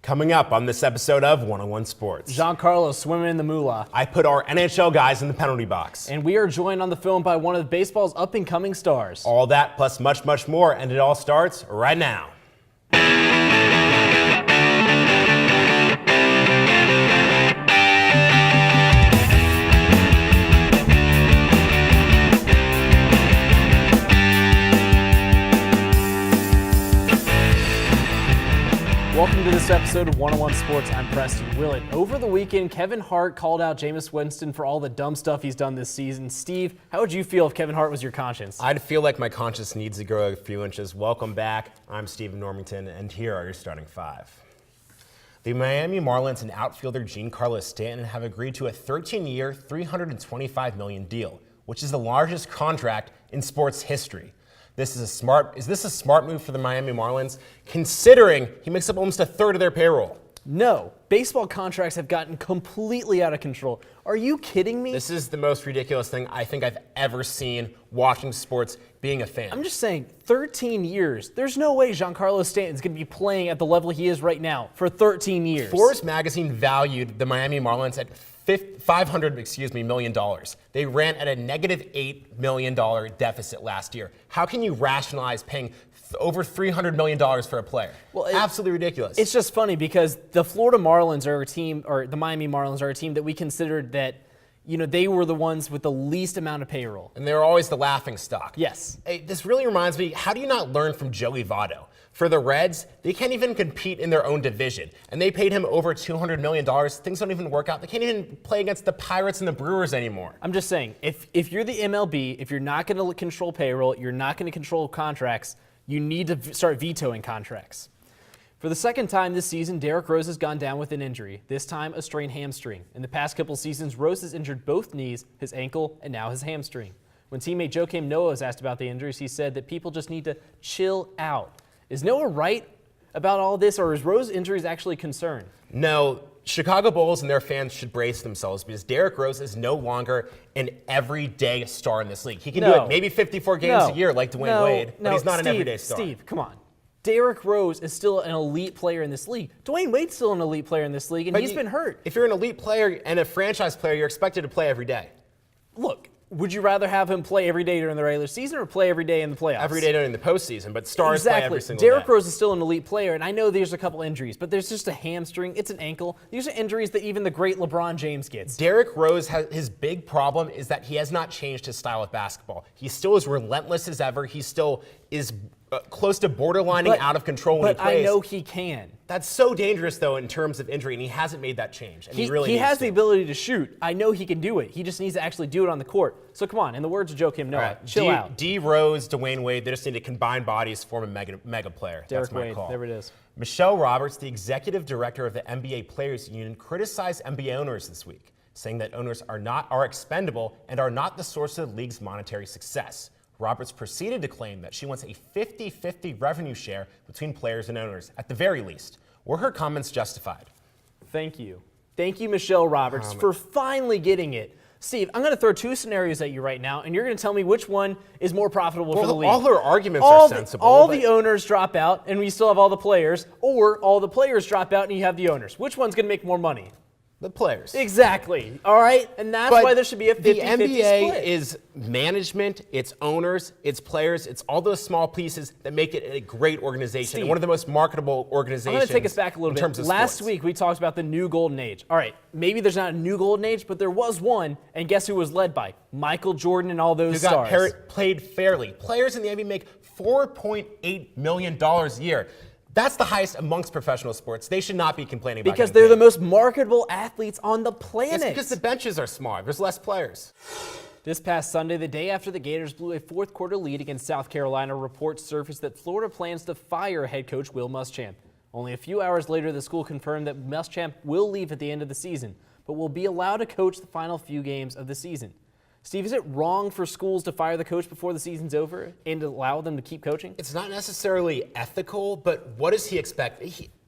Coming up on this episode of 101 Sports. Giancarlo swimming in the moolah. I put our NHL guys in the penalty box. And we are joined on the phone by one of baseball's up-and-coming stars. All that plus much, much more, and it all starts right now. Welcome to this episode of 101 Sports. I'm Preston Willett. Over the weekend, Kevin Hart called out Jameis Winston for all the dumb stuff he's done this season. Steve, how would you feel if Kevin Hart was your conscience? I'd feel like my conscience needs to grow a few inches. Welcome back. I'm Steve Normington, and here are your starting five. The Miami Marlins and outfielder Giancarlo Stanton have agreed to a 13-year, $325 million deal, which is the largest contract in sports history. Is this a smart move for the Miami Marlins, considering he makes up almost a third of their payroll? No. Baseball contracts have gotten completely out of control. Are you kidding me? This is the most ridiculous thing I think I've ever seen watching sports, being a fan. I'm just saying, 13 years. There's no way Giancarlo Stanton's going to be playing at the level he is right now for 13 years. Forbes magazine valued the Miami Marlins at $500 million. They ran at a negative $8 million deficit last year. How can you rationalize paying over $300 million for a player? Well, absolutely ridiculous. It's just funny because the Florida Marlins are a team, or the Miami Marlins are a team that we considered that, you know, they were the ones with the least amount of payroll. And they were always the laughing stock. Yes. Hey, this really reminds me, how do you not learn from Joey Votto? For the Reds, they can't even compete in their own division. And they paid him over $200 million. Things don't even work out. They can't even play against the Pirates and the Brewers anymore. I'm just saying, if you're the MLB, if you're not going to control payroll, you're not going to control contracts, you need to start vetoing contracts. For the second time this season, Derrick Rose has gone down with an injury, this time a strained hamstring. In the past couple seasons, Rose has injured both knees, his ankle, and now his hamstring. When teammate Joakim Noah was asked about the injuries, he said that people just need to chill out. Is Noah right about all this, or is Rose's injuries actually a concern? No, Chicago Bulls and their fans should brace themselves because Derrick Rose is no longer an everyday star in this league. He can do it maybe 54 games a year like Dwayne Wade, but he's not an everyday star. Steve, come on. Derrick Rose is still an elite player in this league. Dwayne Wade's still an elite player in this league, and he's been hurt. If you're an elite player and a franchise player, you're expected to play every day. Look, would you rather have him play every day during the regular season or play every day in the playoffs? Every day during the postseason, but stars play every single day. Derrick Rose is still an elite player, and I know there's a couple injuries, but there's just a hamstring, it's an ankle. These are injuries that even the great LeBron James gets. Derrick Rose, his big problem is that he has not changed his style of basketball. He still is relentless as ever. He still is close to borderlining out of control when he plays. But I know he can. That's so dangerous, though, in terms of injury, and he hasn't made that change. And he has the ability to shoot. I know he can do it. He just needs to actually do it on the court. So come on, in the words of Joakim Noah, chill out. D. Rose, Dwayne Wade, they just need to combine bodies, form a mega player. Derrick That's my Wade, call. there it is. Michelle Roberts, the executive director of the NBA Players Union, criticized NBA owners this week, saying that owners are expendable and are not the source of the league's monetary success. Roberts proceeded to claim that she wants a 50-50 revenue share between players and owners, at the very least. Were her comments justified? Thank you. Thank you, Michelle Roberts, for finally getting it. Steve, I'm going to throw two scenarios at you right now, and you're going to tell me which one is more profitable for the league. All her arguments are sensible. All the owners drop out, and we still have all the players, or all the players drop out, and you have the owners. Which one's going to make more money? The players. Exactly. All right? And that's why there should be a 50-50 split. The NBA is management, it's owners, it's players, it's all those small pieces that make it a great organization, Steve, and one of the most marketable organizations. I'm going to take us back a little bit. Last week, we talked about the new golden age. All right, maybe there's not a new golden age, but there was one, and guess who was led by? Michael Jordan and all those stars. Who got played fairly. Players in the NBA make $4.8 million a year. That's the highest amongst professional sports. They should not be complaining about it. Because they're the most marketable athletes on the planet. It's because the benches are smaller. There's less players. This past Sunday, the day after the Gators blew a fourth quarter lead against South Carolina, reports surfaced that Florida plans to fire head coach Will Muschamp. Only a few hours later, the school confirmed that Muschamp will leave at the end of the season, but will be allowed to coach the final few games of the season. Steve, is it wrong for schools to fire the coach before the season's over and to allow them to keep coaching? It's not necessarily ethical, but what does he expect?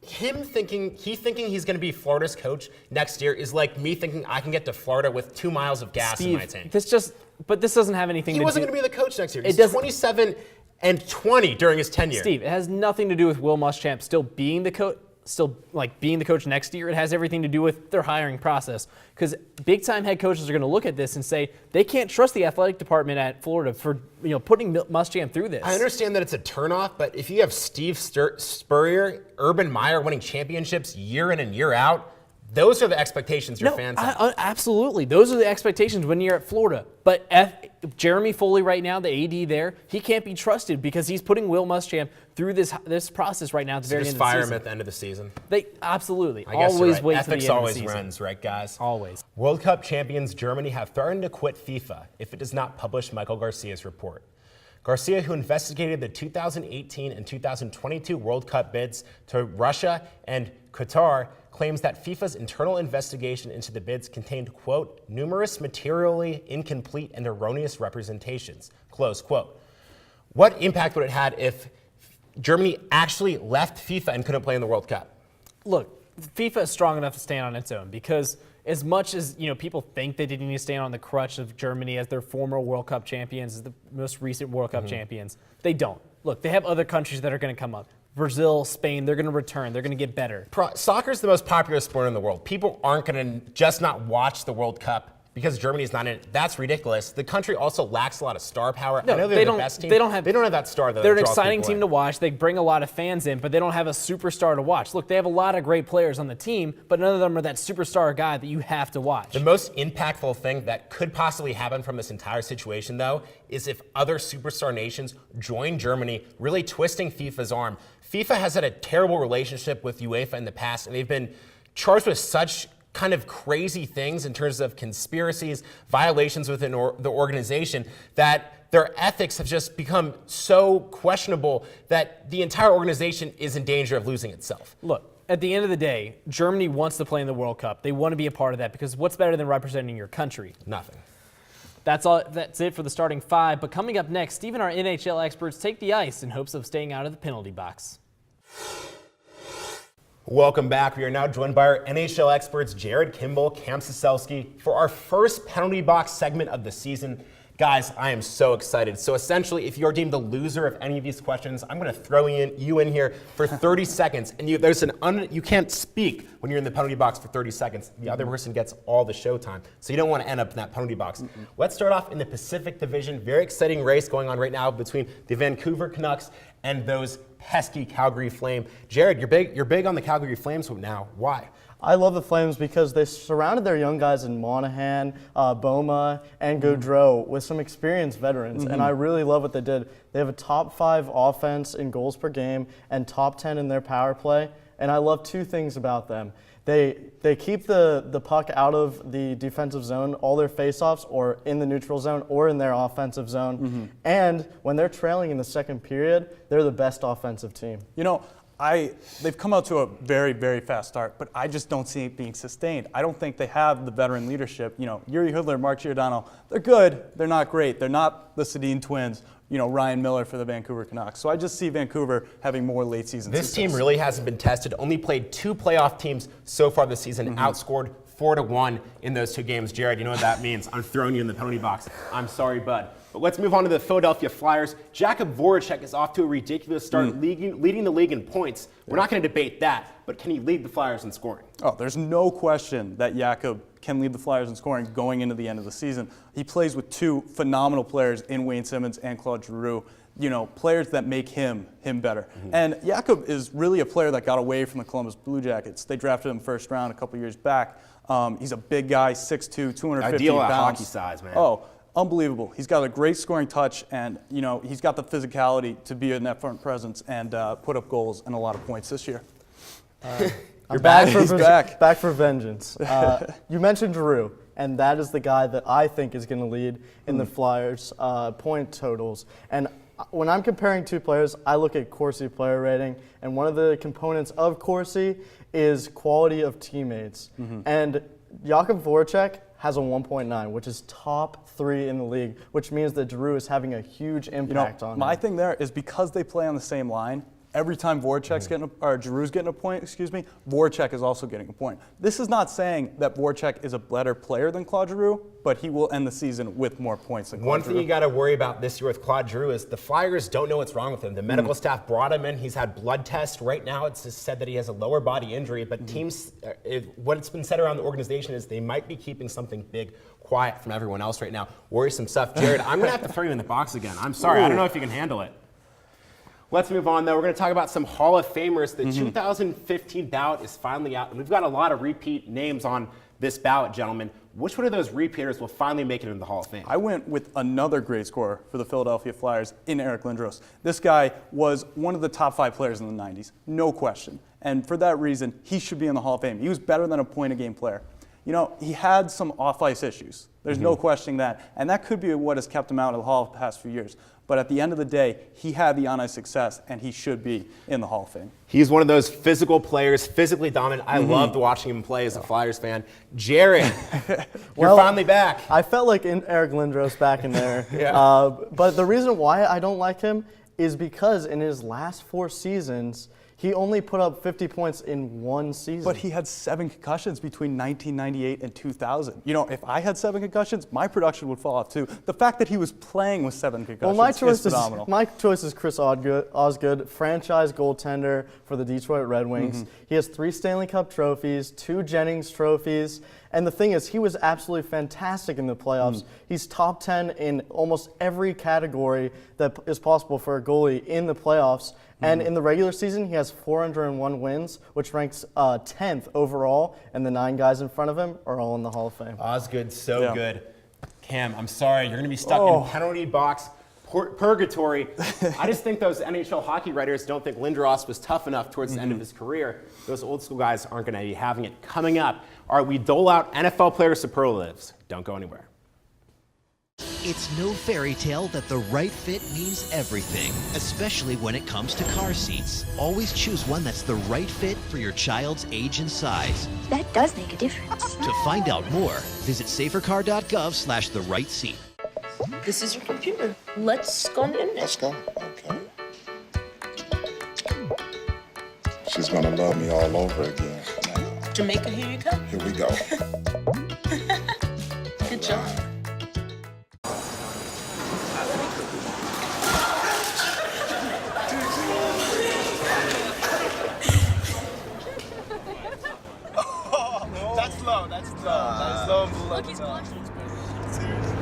Him thinking he's going to be Florida's coach next year is like me thinking I can get to Florida with 2 miles of gas in my tank. This doesn't have anything to do. He wasn't going to be the coach next year. He's 27 and 20 during his tenure. Steve, it has nothing to do with Will Muschamp still being the coach. still like being the coach next year. It has everything to do with their hiring process, because big-time head coaches are going to look at this and say they can't trust the athletic department at Florida for putting Muschamp through this. I understand that it's a turnoff, but if you have Steve Spurrier, Urban Meyer winning championships year in and year out, those are the expectations your fans have. Absolutely. Those are the expectations when you're at Florida. But Jeremy Foley right now, the AD there, he can't be trusted because he's putting Will Muschamp through this process right now at the very end of the season. Just fire him at the end of the season. Absolutely. I guess always right. wait Ethics for the end of the always season. runs, right, guys? Always. World Cup champions Germany have threatened to quit FIFA if it does not publish Michael Garcia's report. Garcia, who investigated the 2018 and 2022 World Cup bids to Russia and Qatar, claims that FIFA's internal investigation into the bids contained, quote, numerous materially incomplete and erroneous representations, close quote. What impact would it have if Germany actually left FIFA and couldn't play in the World Cup? Look, FIFA is strong enough to stand on its own, because as much as people think they didn't need to stand on the crutch of Germany as their former World Cup champions, as the most recent World Cup champions, they don't. Look, they have other countries that are going to come up. Brazil, Spain, they're going to return. They're going to get better. Soccer is the most popular sport in the world. People aren't going to just not watch the World Cup because Germany's not in it. That's ridiculous. The country also lacks a lot of star power. No, I know they're the best team. They don't have that star, though. They're an exciting team to watch. They bring a lot of fans in, but they don't have a superstar to watch. Look, they have a lot of great players on the team, but none of them are that superstar guy that you have to watch. The most impactful thing that could possibly happen from this entire situation, though, is if other superstar nations join Germany, really twisting FIFA's arm. FIFA has had a terrible relationship with UEFA in the past, and they've been charged with such kind of crazy things in terms of conspiracies, violations within the organization, that their ethics have just become so questionable that the entire organization is in danger of losing itself. Look, at the end of the day, Germany wants to play in the World Cup. They want to be a part of that, because what's better than representing your country? Nothing. That's it for the starting five. But coming up next, Steve and our NHL experts take the ice in hopes of staying out of the penalty box. Welcome back. We are now joined by our NHL experts, Jared Kimball, Cam Soselsky, for our first penalty box segment of the season. Guys, I am so excited. So essentially, if you're deemed the loser of any of these questions, I'm going to throw you in here for 30 seconds, and you can't speak when you're in the penalty box for 30 seconds. The other person gets all the show time, so you don't want to end up in that penalty box. Let's start off in the Pacific Division. Very exciting race going on right now between the Vancouver Canucks and those pesky Calgary Flame. Jared, you're big on the Calgary Flames now. Why? I love the Flames because they surrounded their young guys in Monahan, Boma, and Gaudreau with some experienced veterans, and I really love what they did. They have a top 5 offense in goals per game and top 10 in their power play, and I love two things about them. They keep the puck out of the defensive zone, all their faceoffs, or in the neutral zone, or in their offensive zone, and when they're trailing in the second period, they're the best offensive team. They've come out to a very, very fast start, but I just don't see it being sustained. I don't think they have the veteran leadership. Yuri Hudler, Mark Giordano, they're good. They're not great. They're not the Sedin twins, Ryan Miller for the Vancouver Canucks. So I just see Vancouver having more late season success. This team really hasn't been tested. Only played 2 playoff teams so far this season, outscored 4-1 in those 2 games. Jared, you know what that means. I'm throwing you in the penalty box. I'm sorry, bud. But let's move on to the Philadelphia Flyers. Jakub Voracek is off to a ridiculous start, leading the league in points. We're not going to debate that, but can he lead the Flyers in scoring? Oh, there's no question that Jakub can lead the Flyers in scoring going into the end of the season. He plays with 2 phenomenal players in Wayne Simmons and Claude Giroux. Players that make him better. And Jakub is really a player that got away from the Columbus Blue Jackets. They drafted him first round a couple years back. He's a big guy, 6'2", 250 Ideal pounds. at hockey size, man. Oh, unbelievable. He's got a great scoring touch, and he's got the physicality to be a net front presence and put up goals and a lot of points this year. You're back. He's back. Back for vengeance. You mentioned Giroux, and that is the guy that I think is going to lead in the Flyers' point totals. And when I'm comparing 2 players, I look at Corsi player rating, and one of the components of Corsi is quality of teammates. And Jakub Voracek has a 1.9, which is top 3 in the league, which means that Giroux is having a huge impact on him. My thing there is because they play on the same line, every time Voracek's getting or Giroux's getting a point, Voracek is also getting a point. This is not saying that Voracek is a better player than Claude Giroux, but he will end the season with more points than Claude One thing Giroux. you got to worry about this year with Claude Giroux is the Flyers don't know what's wrong with him. The medical staff brought him in. He's had blood tests. Right now it's just said that he has a lower body injury, but teams, what's been said around the organization is they might be keeping something big quiet from everyone else right now. Worrisome stuff. Jared, I'm going to have to throw you in the box again. I'm sorry. I don't know if you can handle it. Let's move on, though. We're going to talk about some Hall of Famers. The 2015 ballot is finally out, and we've got a lot of repeat names on this ballot, gentlemen. Which one of those repeaters will finally make it into the Hall of Fame? I went with another great scorer for the Philadelphia Flyers in Eric Lindros. This guy was one of the top 5 players in the 90s, no question. And for that reason, he should be in the Hall of Fame. He was better than a point-a-game player. You know, he had some off-ice issues. There's no questioning that. And that could be what has kept him out of the Hall the past few years. But at the end of the day, he had the on-ice success, and he should be in the Hall of Fame. He's one of those physical players, physically dominant. I loved watching him play as a Flyers fan. Jared, you're finally back. I felt like Eric Lindros back in there. But the reason why I don't like him is because in his last 4 seasons, he only put up 50 points in 1 season. But he had 7 concussions between 1998 and 2000. You know, if I had 7 concussions, my production would fall off too. The fact that he was playing with 7 concussions is phenomenal. My choice is Chris Osgood, franchise goaltender for the Detroit Red Wings. He has 3 Stanley Cup trophies, 2 Jennings trophies. And the thing is, he was absolutely fantastic in the playoffs. He's top 10 in almost every category that is possible for a goalie in the playoffs. And in the regular season, he has 401 wins, which ranks 10th overall, and the 9 guys in front of him are all in the Hall of Fame. Osgood, so good. Cam, I'm sorry, you're going to be stuck in penalty box purgatory. I just think those NHL hockey writers don't think Lindros was tough enough towards the end of his career. Those old school guys aren't going to be having it. Coming up, all right, we dole out NFL player superlatives. Don't go anywhere. It's no fairy tale that the right fit means everything, especially when it comes to car seats. Always choose one that's the right fit for your child's age and size. That does make a difference. To find out more, visit safercar.gov/the-right-seat. This is your computer. Let's go in. Let's go. Okay. She's gonna love me all over again. Now, Jamaica, here you come. here we go. Good job. That's low. Look, he's blushing. Seriously.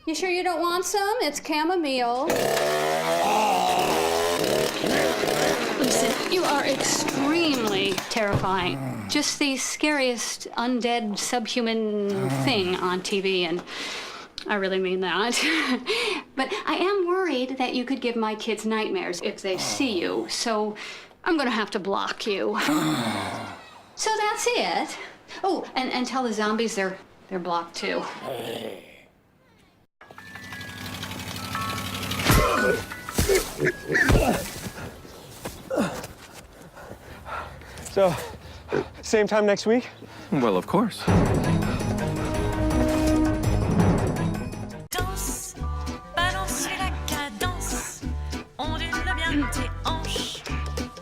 You sure you don't want some? It's chamomile. Listen, you are extremely terrifying. Just the scariest undead subhuman thing on TV, and I really mean that. But I am worried that you could give my kids nightmares if they see you, so I'm gonna have to block you. So that's it. Oh, and tell the zombies they're blocked too. So, same time next week? Well, of course. Danse, balance la cadence, ondule bien tes hanches,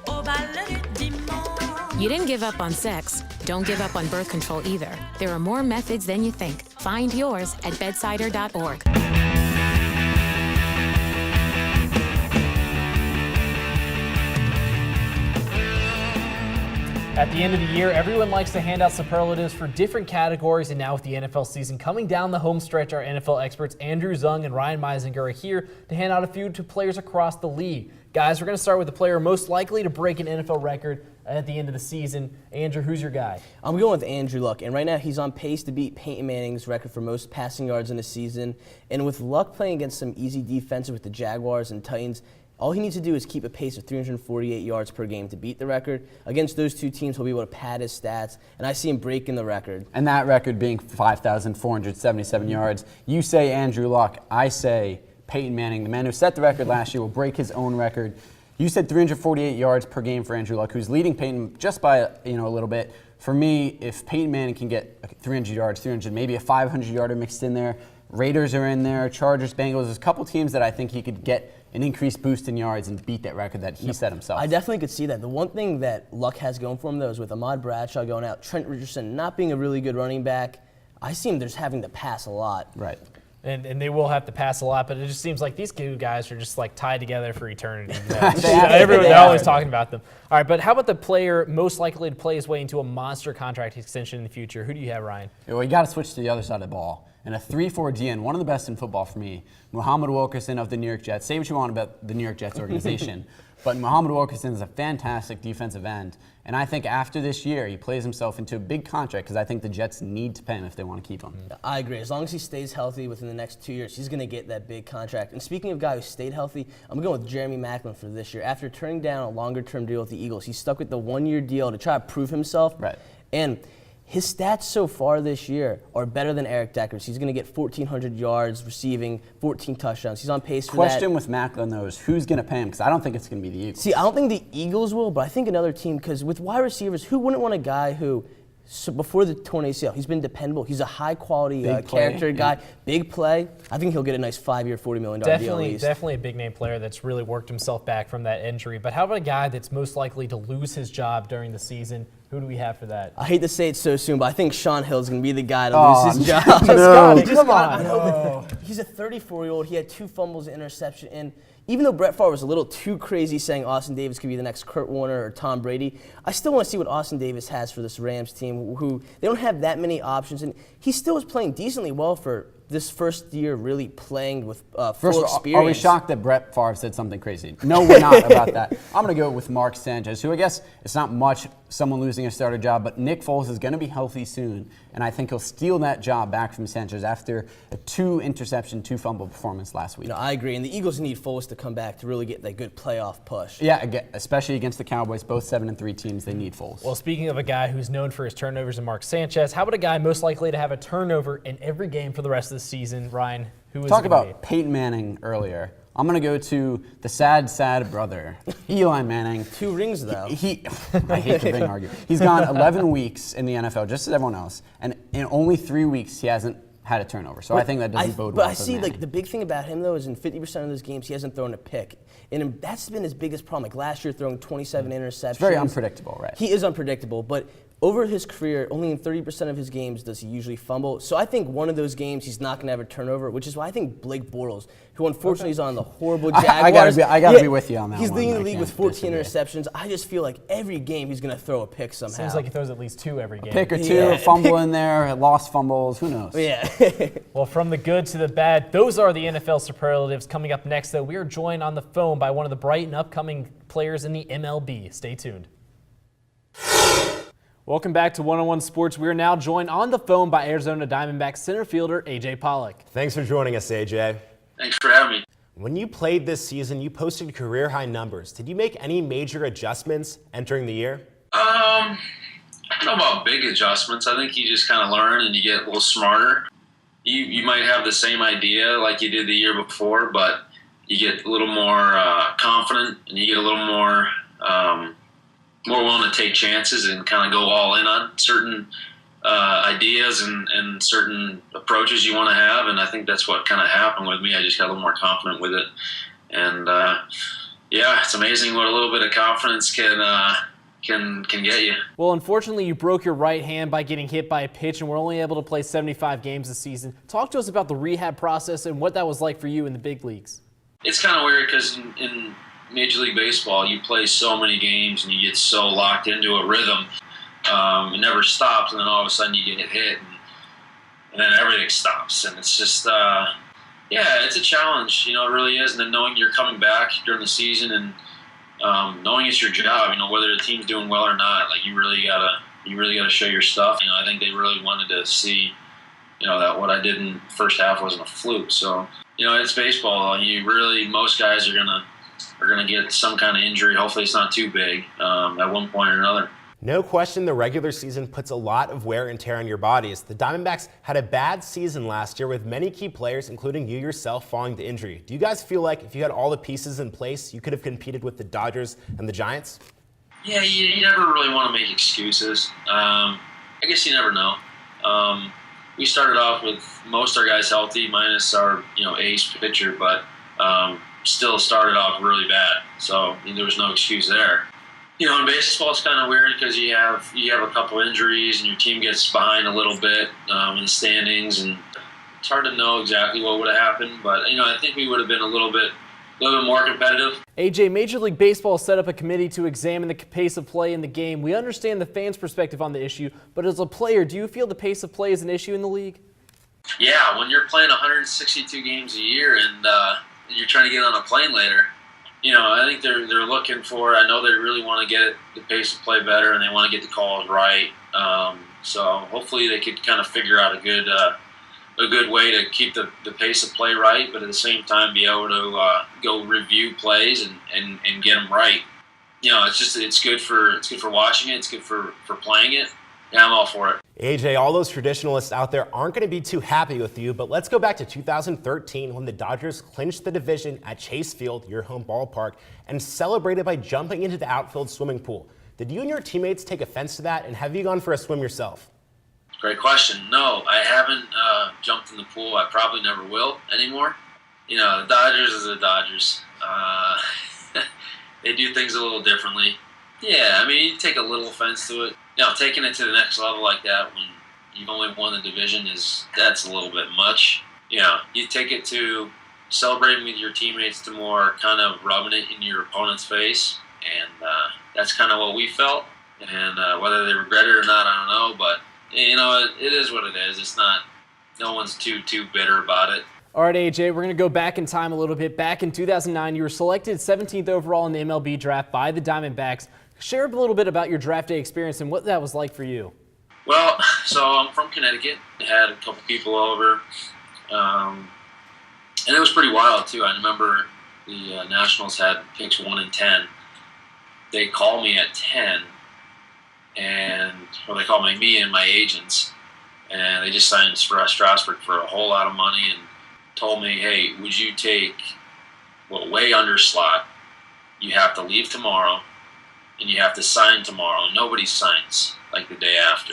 au bal du dimanche. You didn't give up on sex. Don't give up on birth control either. There are more methods than you think. Find yours at bedsider.org. At the end of the year, everyone likes to hand out superlatives for different categories, and now with the NFL season coming down the home stretch, our NFL experts Andrew Zung and Ryan Meisinger are here to hand out a few to players across the league. Guys, we're going to start with the player most likely to break an NFL record at the end of the season. Andrew, who's your guy? I'm going with Andrew Luck, and right now he's on pace to beat Peyton Manning's record for most passing yards in a season. And with Luck playing against some easy defenses with the Jaguars and Titans, all he needs to do is keep a pace of 348 yards per game to beat the record. Against those two teams, he'll be able to pad his stats, and I see him breaking the record. And that record being 5,477 yards. You say Andrew Luck, I say Peyton Manning, the man who set the record last year, will break his own record. You said 348 yards per game for Andrew Luck, who's leading Peyton just by a little bit. For me, if Peyton Manning can get 300 yards, maybe a 500-yarder mixed in there, Raiders are in there, Chargers, Bengals. There's a couple teams that I think he could get an increased boost in yards and beat that record that he set himself. I definitely could see that. The one thing that Luck has going for him, though, is with Ahmad Bradshaw going out, Trent Richardson not being a really good running back, I see him just having to pass a lot. Right. And they will have to pass a lot, but it just seems like these two guys are just like tied together for eternity. They're always talking about them. All right, but how about the player most likely to play his way into a monster contract extension in the future? Who do you have, Ryan? Well, you got to switch to the other side of the ball. And a 3-4 DN, one of the best in football for me, Muhammad Wilkerson of the New York Jets. Say what you want about the New York Jets organization, but Muhammad Wilkerson is a fantastic defensive end. And I think after this year, he plays himself into a big contract because I think the Jets need to pay him if they want to keep him. I agree. As long as he stays healthy within the next 2 years, he's going to get that big contract. And speaking of a guy who stayed healthy, I'm going with Jeremy Maclin for this year. After turning down a longer-term deal with the Eagles, he stuck with the one-year deal to try to prove himself. Right. And his stats so far this year are better than Eric Decker's. He's going to get 1,400 yards receiving, 14 touchdowns. He's on pace for that. Question with Maclin, though, is who's going to pay him? Because I don't think it's going to be the Eagles. See, I don't think the Eagles will, but I think another team, because with wide receivers, who wouldn't want a guy who, before the torn ACL, he's been dependable. He's a high-quality character guy, big play. I think he'll get a nice 5-year, $40 million deal at least. Definitely a big-name player that's really worked himself back from that injury. But how about a guy that's most likely to lose his job during the season? Who do we have for that? I hate to say it so soon, but I think Sean Hill's going to be the guy to lose his job. Come on. He's a 34-year-old. He had 2 fumbles and interception. And even though Brett Favre was a little too crazy saying Austin Davis could be the next Kurt Warner or Tom Brady, I still want to see what Austin Davis has for this Rams team, who they don't have that many options. And he still was playing decently well for this first year really playing with full experience. Are we shocked that Brett Favre said something crazy? No, we're not about that. I'm going to go with Mark Sanchez, who I guess it's not much someone losing a starter job, but Nick Foles is going to be healthy soon, and I think he'll steal that job back from Sanchez after a 2-interception, 2-fumble performance last week. No, I agree, and the Eagles need Foles to come back to really get that good playoff push. Yeah, especially against the Cowboys, both 7-3 teams, they need Foles. Well, speaking of a guy who's known for his turnovers and Mark Sanchez, how about a guy most likely to have a turnover in every game for the rest of the season, Ryan? Who is Talk about Peyton Manning earlier. I'm going to go to the sad brother, Eli Manning. 2 rings, though. I hate the ring argument. He's gone 11 weeks in the NFL, just as everyone else, and in only 3 weeks, he hasn't had a turnover. So I think that doesn't bode well for But I see, Manning. the big thing about him, though, is in 50% of those games, he hasn't thrown a pick. And that's been his biggest problem. Like last year, throwing 27 interceptions. It's very unpredictable, right? He is unpredictable, but over his career, only in 30% of his games does he usually fumble. So I think one of those games he's not going to have a turnover, which is why I think Blake Bortles, who unfortunately is on the horrible Jaguars. I gotta be with you on that He's one. leading the league with 14 interceptions. I just feel like every game he's going to throw a pick somehow. Seems like he throws at least 2 every game. A pick or 2, a fumble in there, lost fumbles, who knows? Yeah. Well, from the good to the bad, those are the NFL superlatives. Coming up next, though, we are joined on the phone by one of the bright and upcoming players in the MLB. Stay tuned. Welcome back to One-on-One Sports. We are now joined on the phone by Arizona Diamondbacks center fielder A.J. Pollock. Thanks for joining us, AJ. Thanks for having me. When you played this season, you posted career-high numbers. Did you make any major adjustments entering the year? I don't know about big adjustments. I think you just kind of learn and you get a little smarter. You might have the same idea like you did the year before, but you get a little more confident and you get a little more willing to take chances and kind of go all in on certain ideas and certain approaches you want to have. And I think that's what kind of happened with me. I just got a little more confident with it. And, yeah, it's amazing what a little bit of confidence can get you. Well, unfortunately, you broke your right hand by getting hit by a pitch, and we're only able to play 75 games this season. Talk to us about the rehab process and what that was like for you in the big leagues. It's kind of weird because in Major League Baseball, you play so many games and you get so locked into a rhythm. It never stops, and then all of a sudden you get hit, and then everything stops. And it's just, it's a challenge. It really is. And then knowing you're coming back during the season and knowing it's your job, whether the team's doing well or not, like you really gotta show your stuff. I think they really wanted to see, that what I did in the first half wasn't a fluke. So, it's baseball. Most guys are gonna get some kind of injury. Hopefully it's not too big at one point or another. No question the regular season puts a lot of wear and tear on your bodies. The Diamondbacks had a bad season last year with many key players, including you yourself, falling to injury. Do you guys feel like if you had all the pieces in place, you could have competed with the Dodgers and the Giants? Yeah, you never really want to make excuses. I guess you never know. We started off with most of our guys healthy, minus our ace pitcher, but still started off really bad. So there was no excuse there. In baseball, it's kind of weird because you have a couple injuries and your team gets behind a little bit in the standings, and it's hard to know exactly what would have happened. But I think we would have been a little bit more competitive. AJ, Major League Baseball set up a committee to examine the pace of play in the game. We understand the fans' perspective on the issue, but as a player, do you feel the pace of play is an issue in the league? Yeah, when you're playing 162 games a year and you're trying to get on a plane later, I think they're looking for. I know they really want to get the pace of play better, and they want to get the calls right. So hopefully they could kind of figure out a good way to keep the pace of play right, but at the same time be able to go review plays and get them right. It's good for watching it. It's good for playing it. Yeah, I'm all for it. AJ, all those traditionalists out there aren't going to be too happy with you, but let's go back to 2013 when the Dodgers clinched the division at Chase Field, your home ballpark, and celebrated by jumping into the outfield swimming pool. Did you and your teammates take offense to that, and have you gone for a swim yourself? Great question. No, I haven't jumped in the pool. I probably never will anymore. The Dodgers is the Dodgers. They do things a little differently. Yeah, you take a little offense to it. Taking it to the next level like that when you've only won the division that's a little bit much. You take it to celebrating with your teammates to more kind of rubbing it in your opponent's face, and that's kind of what we felt. And whether they regret it or not, I don't know, but it is what it is. It's not. No one's too bitter about it. All right, AJ, we're going to go back in time a little bit. Back in 2009, you were selected 17th overall in the MLB draft by the Diamondbacks. Share a little bit about your draft day experience and what that was like for you. Well, so I'm from Connecticut. I had a couple people over, and it was pretty wild too. I remember the Nationals had picks 1 and 10. They called me at 10, they called me and my agents, and they just signed Strasburg for a whole lot of money and told me, hey, would you take way under slot? You have to leave tomorrow, and you have to sign tomorrow. Nobody signs like the day after.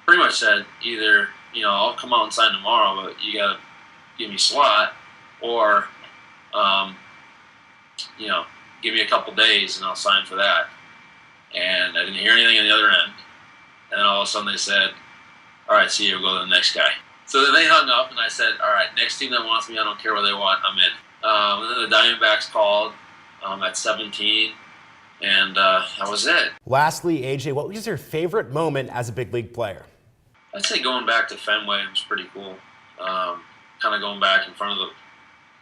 Pretty much said either, I'll come out and sign tomorrow, but you got to give me slot, or, give me a couple days and I'll sign for that. And I didn't hear anything on the other end. And then all of a sudden they said, all right, see you, we'll go to the next guy. So then they hung up, and I said, all right, next team that wants me, I don't care what they want, I'm in. And then the Diamondbacks called at 17, and that was it. Lastly, AJ, what was your favorite moment as a big league player? I'd say going back to Fenway was pretty cool. Kind of going back in front of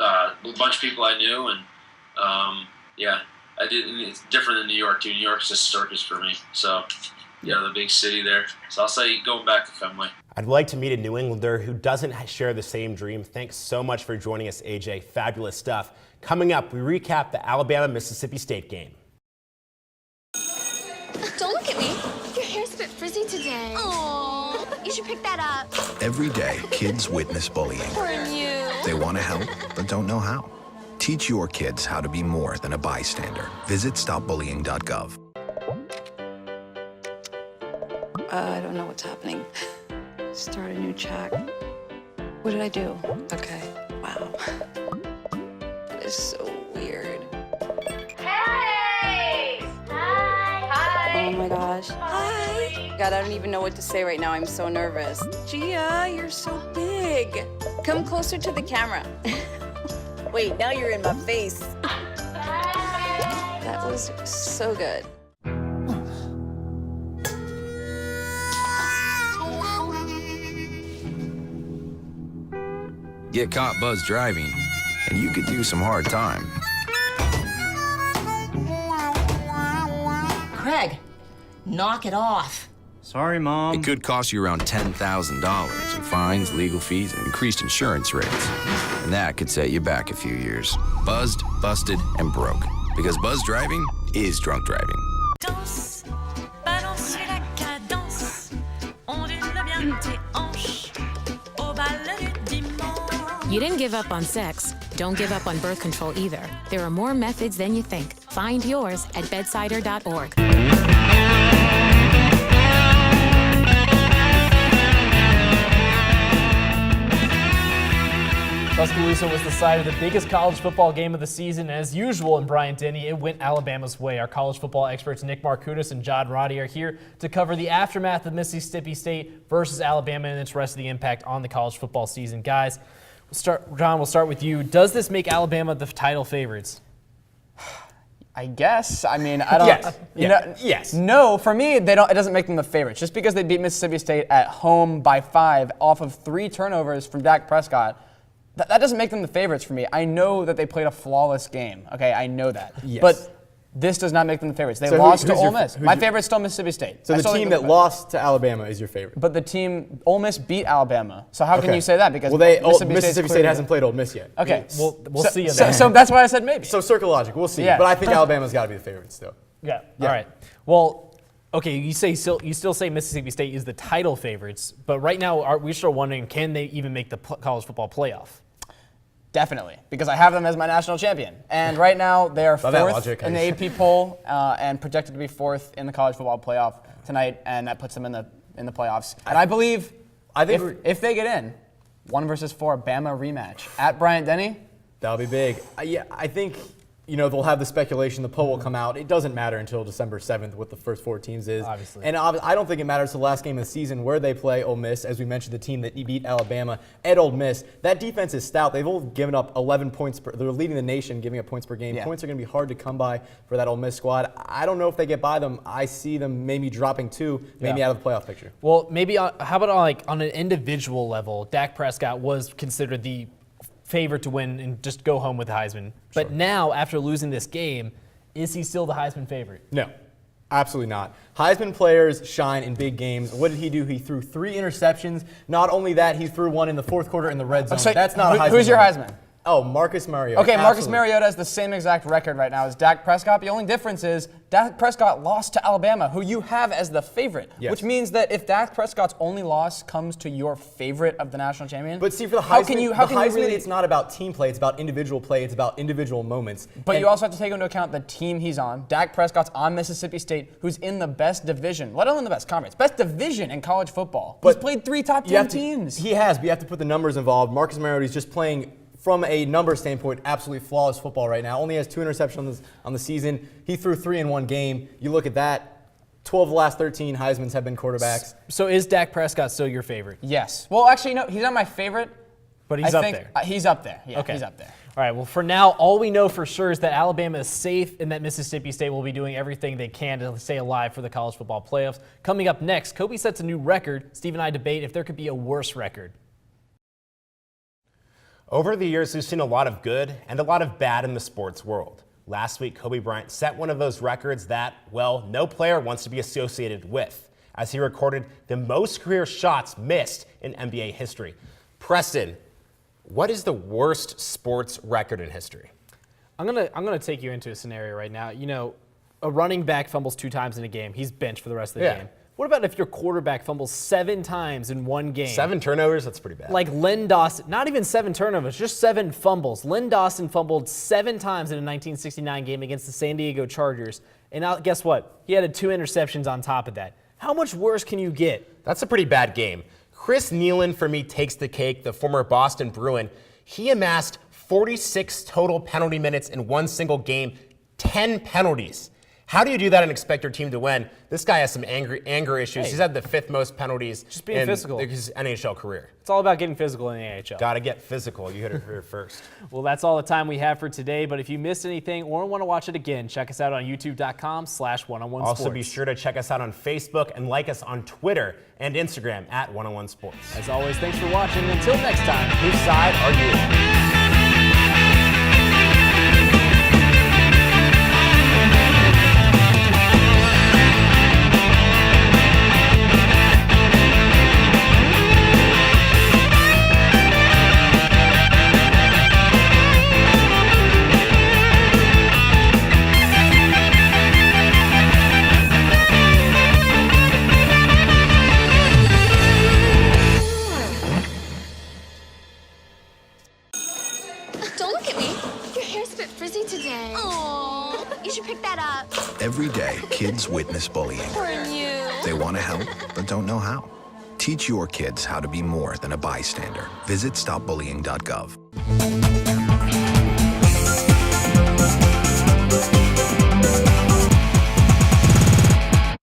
a bunch of people I knew, and I did. It's different than New York too. New York's just circus for me. So, the big city there. So I'll say going back to Fenway. I'd like to meet a New Englander who doesn't share the same dream. Thanks so much for joining us, AJ. Fabulous stuff. Coming up, we recap the Alabama-Mississippi State game. Don't look at me. Your hair's a bit frizzy today. Aww, you should pick that up. Every day, kids witness bullying. Poor you. They want to help, but don't know how. Teach your kids how to be more than a bystander. Visit stopbullying.gov. I don't know what's happening. Start a new chat. What did I do? Okay. Wow. That is so weird. Hey! Hi! Oh my gosh. Hi! God, I don't even know what to say right now. I'm so nervous. Gia, you're so big. Come closer to the camera. Wait, now you're in my face. That was so good. Get caught buzzed driving, and you could do some hard time. Craig, knock it off. Sorry, Mom. It could cost you around $10,000 in fines, legal fees, and increased insurance rates. And that could set you back a few years. Buzzed, busted, and broke. Because buzz driving is drunk driving. Danse You didn't give up on sex. Don't give up on birth control either. There are more methods than you think. Find yours at bedsider.org. Tuscaloosa was the site of the biggest college football game of the season, and as usual in Bryant-Denny, it went Alabama's way. Our college football experts Nick Markudis and John Roddy are here to cover the aftermath of Mississippi State versus Alabama and its rest of the impact on the college football season. Guys, John, we'll start with you. Does this make Alabama the title favorites? I guess. I mean, I don't. Yes. Yes. No, for me, they don't. It doesn't make them the favorites. Just because they beat Mississippi State at home by 5 off of 3 turnovers from Dak Prescott, that doesn't make them the favorites for me. I know that they played a flawless game. Okay, I know that. Yes. But this does not make them the favorites. They So lost to who's Ole your- Miss. who's My your- favorite's still Mississippi State. So I the still team think that lost to Alabama is your favorite. But the team, Ole Miss beat Alabama. So how can Okay. you say that? Because well, Mississippi State's State hasn't played Ole Miss yet. Okay, we'll see you so, there. so that's why I said maybe. So circle logic, we'll see. Yeah. But I think Alabama's got to be the favorite still. Yeah. Yeah. All right. Well, okay, you still say Mississippi State is the title favorites, but right now we're still wondering, can they even make the college football playoff? Definitely, because I have them as my national champion. And right now, they are Love that 4th logic. in the AP poll and projected to be 4th in the college football playoff tonight, and that puts them in the playoffs. And I believe if they get in, 1 versus 4 Bama rematch at Bryant-Denny. That'll be big. Yeah, I think, they'll have the speculation, the poll will come out. It doesn't matter until December 7th what the first 4 teams is. Obviously. And I don't think it matters to the last game of the season where they play Ole Miss. As we mentioned, the team that beat Alabama at Ole Miss. That defense is stout. They've only given up 11 points. They're leading the nation, giving up points per game. Yeah. Points are going to be hard to come by for that Ole Miss squad. I don't know if they get by them. I see them maybe dropping 2, maybe out of the playoff picture. Well, maybe how about on an individual level, Dak Prescott was considered the favorite to win and just go home with the Heisman. But now, after losing this game, is he still the Heisman favorite? No, absolutely not. Heisman players shine in big games. What did he do? He threw 3 interceptions. Not only that, he threw 1 in the 4th quarter in the red zone. So That's not a Heisman. Who's your Heisman? Oh, Marcus Mariota. Okay, Marcus Absolutely. Mariota has the same exact record right now as Dak Prescott. The only difference is Dak Prescott lost to Alabama, who you have as the favorite, which means that if Dak Prescott's only loss comes to your favorite of the national champion, But see, for the Heisman, how can you really? it's not about team play. It's about individual play. It's about individual moments. But And you also have to take into account the team he's on. Dak Prescott's on Mississippi State, who's in the best division, let alone the best conference, best division in college football. He's played 3 top 10 teams. He has, but you have to put the numbers involved. Marcus Mariota is just playing, from a number standpoint, absolutely flawless football right now. Only has 2 interceptions on the season. He threw 3 in 1 game. You look at that, 12 of the last 13 Heismans have been quarterbacks. So is Dak Prescott still your favorite? Yes. Well, actually, no, he's not my favorite. But he's up there. He's up there. Yeah, Okay. he's up there. All right, well, for now, all we know for sure is that Alabama is safe and that Mississippi State will be doing everything they can to stay alive for the college football playoffs. Coming up next, Kobe sets a new record. Steve and I debate if there could be a worse record. Over the years, we've seen a lot of good and a lot of bad in the sports world. Last week, Kobe Bryant set one of those records that, well, no player wants to be associated with, as he recorded the most career shots missed in NBA history. Preston, what is the worst sports record in history? I'm gonna take you into a scenario right now. A running back fumbles 2 times in a game. He's benched for the rest of the game. What about if your quarterback fumbles 7 times in 1 game? 7 turnovers? That's pretty bad. Like Len Dawson, not even 7 turnovers, just 7 fumbles. Len Dawson fumbled 7 times in a 1969 game against the San Diego Chargers. And now, guess what? He had 2 interceptions on top of that. How much worse can you get? That's a pretty bad game. Chris Nealon, for me, takes the cake, the former Boston Bruin. He amassed 46 total penalty minutes in 1 single game, 10 penalties. How do you do that and expect your team to win? This guy has some anger issues. Hey. He's had the 5th most penalties Just being in physical. his NHL career. It's all about getting physical in the NHL. Got to get physical. You hit it here first. Well, that's all the time we have for today. But if you missed anything or want to watch it again, check us out on youtube.com/1on1sports. Also, be sure to check us out on Facebook and like us on Twitter and Instagram at 1on1 Sports. As always, thanks for watching. Until next time, whose side are you? witness bullying. Poor you. They want to help, but don't know how. Teach your kids how to be more than a bystander. Visit stopbullying.gov.